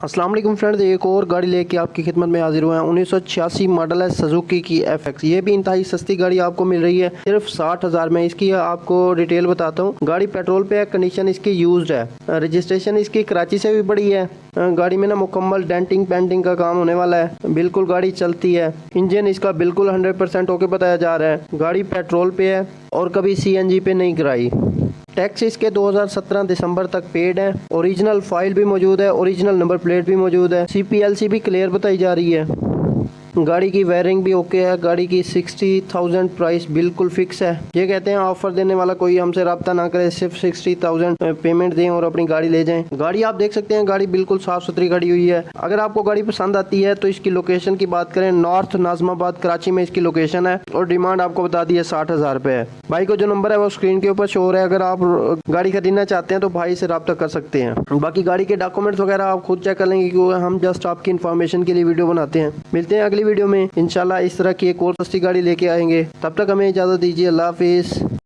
अस्सलाम वालेकुम फ्रेंड्स, एक और गाड़ी लेके आपकी खिदमत में हाजिर हुए हैं। 1986 मॉडल है सुजुकी की FX। ये भी इंतहाई सस्ती गाड़ी आपको मिल रही है सिर्फ 60,000 में। इसकी आपको डिटेल बताता हूँ। गाड़ी पेट्रोल पे है, कंडीशन इसकी यूज्ड है, रजिस्ट्रेशन इसकी कराची से भी बड़ी है। गाड़ी में ना मुकम्मल डेंटिंग पेंटिंग का काम होने वाला है, बिल्कुल गाड़ी चलती है। इंजन इसका बिल्कुल 100% ओके बताया जा रहा है। गाड़ी पेट्रोल पे है और कभी CNG पे नहीं कराई। टैक्स इसके 2017 दिसंबर तक पेड है। ओरिजिनल फाइल भी मौजूद है, ओरिजिनल नंबर प्लेट भी मौजूद है। CPLC भी क्लियर बताई जा रही है। गाड़ी की वायरिंग भी ओके है। गाड़ी की 60,000 प्राइस बिल्कुल फिक्स है। ये कहते हैं ऑफर देने वाला कोई हमसे रब्ता ना करे, सिर्फ 60,000 पेमेंट दें और अपनी गाड़ी ले जाएं। गाड़ी आप देख सकते हैं, गाड़ी बिल्कुल साफ सुथरी खड़ी हुई है। अगर आपको गाड़ी पसंद आती है तो इसकी लोकेशन की बात करें, नॉर्थ नाजमाबाद कराची में इसकी लोकेशन है और डिमांड आपको बता दी है 60,000 रुपये है। भाई को जो नंबर है वो स्क्रीन के ऊपर शो हो रहा है। अगर आप गाड़ी खरीदना चाहते हैं तो भाई से रब्ता कर सकते हैं। बाकी गाड़ी के डॉक्यूमेंट्स वगैरह आप खुद चेक कर लेंगे, क्योंकि हम जस्ट आपकी इन्फॉर्मेशन के लिए वीडियो बनाते हैं। मिलते हैं अगली वीडियो में इंशाल्लाह। इस तरह की एक और सस्ती गाड़ी लेके आएंगे। तब तक हमें इजाज़त दीजिए। अल्लाह हाफिज़।